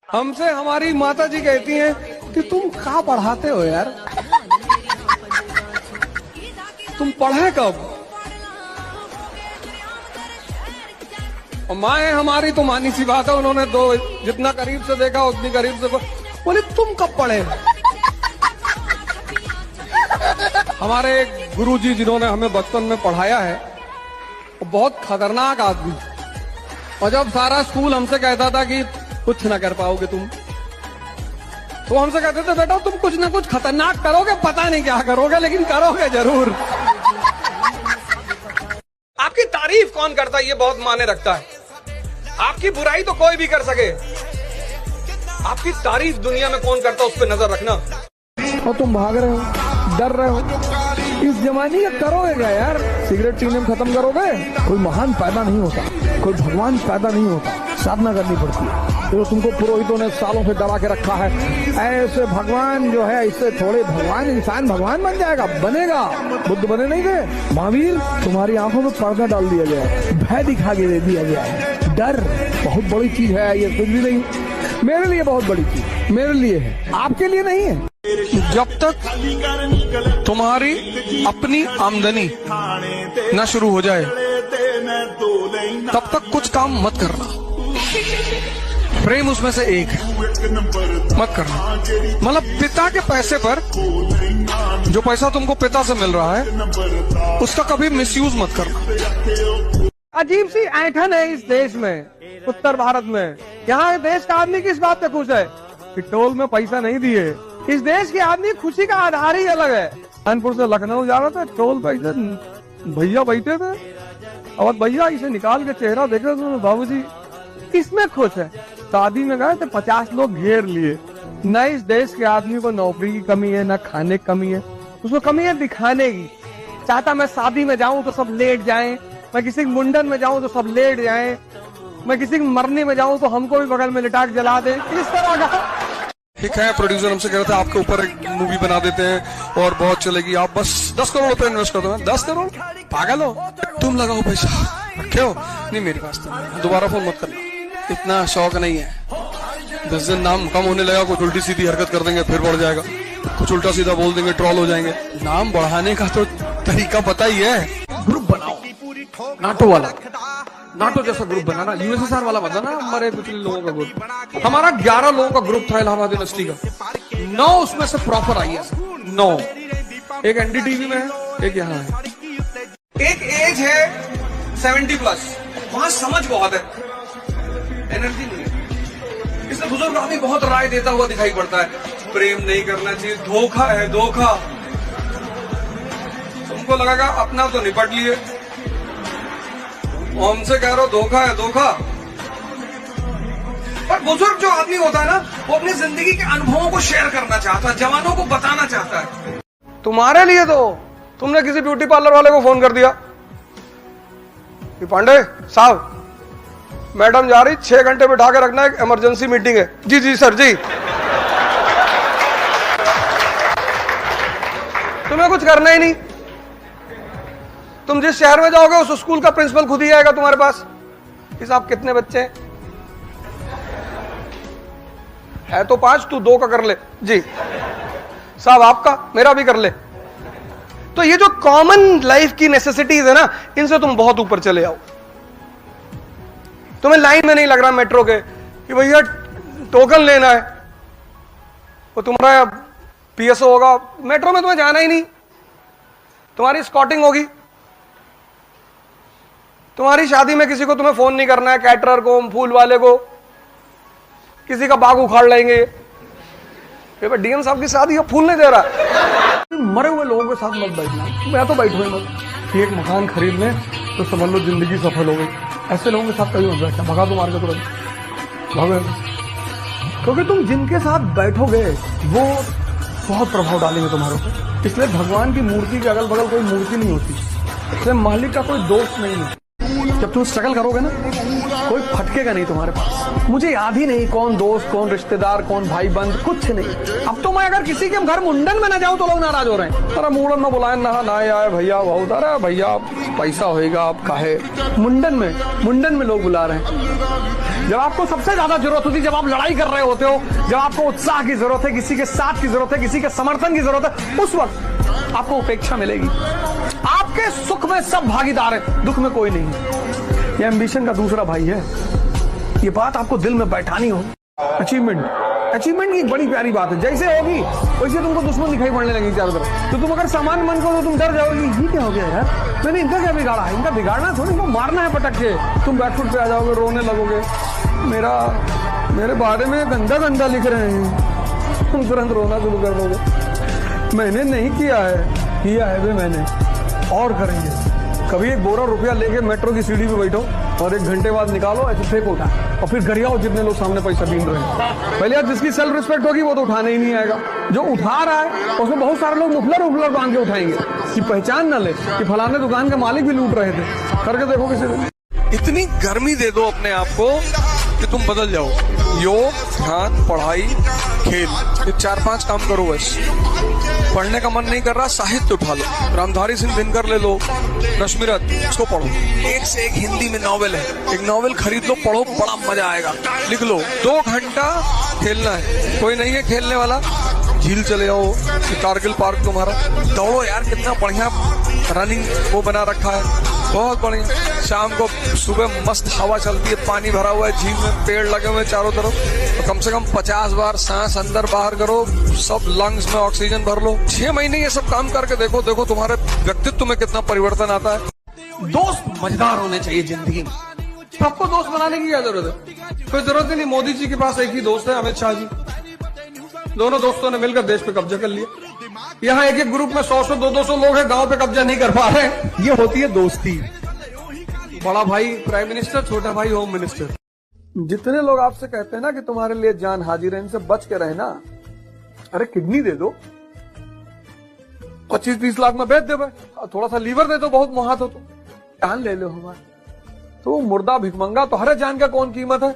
हमसे हमारी माता जी कहती हैं कि तुम कहाँ पढ़ाते हो यार, तुम पढ़े कब? और माए हमारी तो मानी सी बात है, उन्होंने दो जितना करीब से देखा उतनी करीब से बोले तुम कब पढ़े? हमारे गुरुजी जिन्होंने हमें बचपन में पढ़ाया है वो बहुत खतरनाक आदमी, और जब सारा स्कूल हमसे कहता था कि कुछ ना कर पाओगे तुम, तो हमसे कहते थे बेटा तुम कुछ ना कुछ खतरनाक करोगे, पता नहीं क्या करोगे लेकिन करोगे जरूर। आपकी तारीफ कौन करता है ये बहुत मायने रखता है, आपकी बुराई तो कोई भी कर सके, आपकी तारीफ दुनिया में कौन करता है उस पर नजर रखना। और तुम भाग रहे हो, डर रहे हो, इस जमाने का करोगे क्या यार? सिगरेट पीने में खत्म करोगे? कोई महान पैदा नहीं होता, कोई भगवान पैदा नहीं होता, साधना करनी पड़ती है। तो तुमको पुरोहितों ने सालों से डरा के रखा है, ऐसे भगवान जो है इससे थोड़े भगवान, इंसान भगवान बन जाएगा, बनेगा। बुद्ध बने नहीं थे, महावीर तुम्हारी आंखों में पर्दा डाल दिया गया है, भय दिखा के दे दिया गया है। डर बहुत बड़ी चीज है, ये कुछ भी नहीं। मेरे लिए बहुत बड़ी चीज, मेरे लिए है, आपके लिए नहीं है। जब तक तुम्हारी अपनी आमदनी न शुरू हो जाए तब तक कुछ काम मत करना। प्रेम उसमें से एक है, मत करना। मतलब पिता के पैसे पर, जो पैसा तुमको पिता से मिल रहा है उसका कभी मिसयूज मत करना। अजीब सी ऐंठन है इस देश में, उत्तर भारत में। यहाँ देश का आदमी किस बात पे खुश है कि टोल में पैसा नहीं दिए। इस देश के आदमी खुशी का आधार ही अलग है। कानपुर से लखनऊ जा रहा था, टोल पैसे भैया बैठे थे, और भैया इसे निकाल के चेहरा देखे तो बाबूजी किसमें खुश है। शादी में गए थे, 50 लोग घेर लिए। न इस देश के आदमी को नौकरी की कमी है, न खाने की कमी है, उसको कमी है दिखाने की। चाहता मैं शादी में जाऊं तो सब लेट जाएं, मैं किसी के मुंडन में जाऊं तो सब लेट जाएं, मैं किसी के मरने में जाऊं तो हमको भी बगल में लिटा के जला दे। इस तरह का ठीक है। प्रोड्यूसर हमसे कह रहे थे आपके ऊपर एक मूवी बना देते हैं और बहुत चलेगी, आप बस 10 करोड़ रुपए इन्वेस्ट कर दो। 10 करोड़? पागल हो तुम, लगाओ पैसा, रखे हो नहीं मेरे पास, तो दोबारा फोन मत करना, इतना शौक नहीं है। 10 दिन नाम कम होने लगा, कुछ उल्टी सीधी हरकत कर देंगे फिर बढ़ जाएगा, कुछ उल्टा सीधा बोल देंगे ट्रॉल हो जाएंगे। नाम बढ़ाने का तो तरीका पता ही है। ग्रुप बनाओ, नाटो वाला, नाटो जैसा ग्रुप बनाना, यूएसएसआर वाला बनाना। हमारे कुछ लोगों का ग्रुप, हमारा 11 लोगों का ग्रुप था इलाहाबाद यूनिवर्सिटी का, 9 उसमें से प्रॉपर आई है, 9। एक एनडीटीवी में है, एक यहाँ है। एक एज है 70+, वहां समझ बहुत है, एनर्जी नहीं है। इसलिए बुजुर्ग आदमी बहुत राय देता हुआ दिखाई पड़ता है, प्रेम नहीं करना चाहिए, धोखा है धोखा। तुमको लगेगा अपना तो निपट लिए, हमसे कह रहा हो धोखा है धोखा। पर बुजुर्ग जो आदमी होता है ना, वो अपनी जिंदगी के अनुभवों को शेयर करना चाहता है, जवानों को बताना चाहता है। तुम्हारे लिए तो तुमने किसी ब्यूटी पार्लर वाले को फोन कर दिया कि पांडे साहब मैडम जा रही, 6 घंटे बिठा के रखना, एक इमरजेंसी मीटिंग है। जी जी सर जी। तुम्हें कुछ करना ही नहीं, तुम जिस शहर में जाओगे उस स्कूल का प्रिंसिपल खुद ही आएगा तुम्हारे पास कि साहब कितने बच्चे हैं? है तो 5, तू 2 का कर ले। जी साहब आपका, मेरा भी कर ले। तो ये जो कॉमन लाइफ की नेसेसिटीज है ना, इनसे तुम बहुत ऊपर चले आओ। तुम्हें लाइन में नहीं लग रहा मेट्रो के कि भैया टोकन लेना है, वो तुम्हारा पीएसओ होगा। मेट्रो में तुम्हें जाना ही नहीं, तुम्हारी स्कॉटिंग होगी। तुम्हारी शादी में किसी को तुम्हें फोन नहीं करना है, कैटरर को, फूल वाले को, किसी का बाग उखाड़ लेंगे। डीएम साहब की शादी है, फूल नहीं दे रहा। मरे हुए लोगों के साथ मत बैठना, मैं तो बैठू ही मत। एक मकान खरीद लें तो समझ लो जिंदगी सफल हो गई। ऐसे लोगों के साथ कभी मत बैठना, भगा दो मार के तुरंत भागो। क्योंकि तुम जिनके साथ बैठोगे वो बहुत प्रभाव डालेंगे तुम्हारे ऊपर। इसलिए भगवान की मूर्ति के अगल बगल कोई मूर्ति नहीं होती, इसलिए मालिक का कोई दोस्त नहीं है। जब तुम स्ट्रगल करोगे ना, कोई फटकेगा नहीं तुम्हारे पास। मुझे याद ही नहीं कौन दोस्त, कौन रिश्तेदार, कौन भाई बंद, कुछ नहीं। अब तो मैं अगर किसी के घर मुंडन में ना जाऊं तो लोग नाराज हो रहे हैं। अरे मुंडन में बुलाए ना आए भैया बहुत, अरे भैया पैसा होएगा आप काहे। मुंडन में लोग बुला रहे हैं। जब आपको सबसे ज्यादा जरूरत होती है, जब आप लड़ाई कर रहे होते हो, जब आपको उत्साह की जरूरत है, किसी के साथ की जरूरत है, किसी के समर्थन की जरूरत है, उस वक्त आपको उपेक्षा मिलेगी। आपके सुख में सब भागीदार है, दुख में कोई नहीं। ये एम्बिशन का दूसरा भाई है। ये बात आपको दिल में बैठानी हो। अचीवमेंट की एक बड़ी प्यारी बात है। जैसे होगी वैसे तुमको दुश्मन दिखाई पड़ने लगी चारों तरफ। तो तुम अगर सामान्य मन को तो तुम डर जाओगे, ये क्या हो गया यार, मैंने इनका क्या बिगाड़ा है, इनका बिगाड़ना थोड़ी, इनको मारना है पटक के। तुम बैकफुट पे आ जाओगे, रोने लगोगे, मेरे बारे में गंदा गंदा लिख रहे हैं, तुम तुरंत रोना शुरू कर दोगे। मैंने नहीं किया है वे मैंने, और करेंगे। कभी एक बोरा रुपया लेके मेट्रो की सीढ़ी पे बैठो और 1 घंटे बाद निकालो, ऐसे फेंक उठा और फिर घर आओ जितने लोग सामने पैसा बीन रहे हैं। पहले यार जिसकी सेल्फ रिस्पेक्ट होगी वो तो उठाने ही नहीं आएगा। जो उठा रहा है उसमें बहुत सारे लोग मुफलर बांध के उठाएंगे कि पहचान न ले कि फलाने दुकान के मालिक भी लूट रहे थे। करके देखो किसी दिन। इतनी गर्मी दे दो अपने आप को कि तुम बदल जाओ। योग, ध्यान, पढ़ाई, खेल, ये 4-5 काम करो बस। पढ़ने का मन नहीं कर रहा, साहित्य उठा लो, रामधारी सिंह दिनकर ले लो, रश्मिरथ, इसको पढ़ो। एक से एक हिंदी में नॉवेल है, एक नॉवेल खरीद लो, पढ़ो, बड़ा मजा आएगा। लिख लो। 2 घंटा खेलना है, कोई नहीं है खेलने वाला, झील चले आओ, कारगिल पार्क तुम्हारा, दौड़ो यार, कितना बढ़िया रनिंग वो बना रखा है, बहुत बढ़िया। शाम को सुबह मस्त हवा चलती है, पानी भरा हुआ है, झील में पेड़ लगे हुए चारों तरफ, तो कम से कम 50 बार सांस अंदर बाहर करो, सब लंग्स में ऑक्सीजन भर लो। 6 महीने ये सब काम करके देखो तुम्हारे व्यक्तित्व में कितना परिवर्तन आता है। दोस्त मजेदार होने चाहिए जिंदगी में। सबको दोस्त बनाने की क्या जरूरत है? कोई जरूरत ही नहीं। मोदी जी के पास एक ही दोस्त है, अमित शाह जी। दोनों दोस्तों ने मिलकर देश पे कब्जा कर लिया। यहाँ एक ग्रुप में 100 200 लोग हैं, गांव पे कब्जा नहीं कर पा रहे। ये होती है दोस्ती। बड़ा भाई प्राइम मिनिस्टर, छोटा भाई होम मिनिस्टर। जितने लोग आपसे कहते हैं ना कि तुम्हारे लिए जान हाजिर है, इनसे बच के रहना। अरे किडनी दे दो, 25-30 लाख में बेच दे भाई, थोड़ा सा लीवर दे दो, बहुत मुहात हो तो जान ले लो हमारा। तो मुर्दा भिखमंगा, तो हर जान का कौन कीमत है।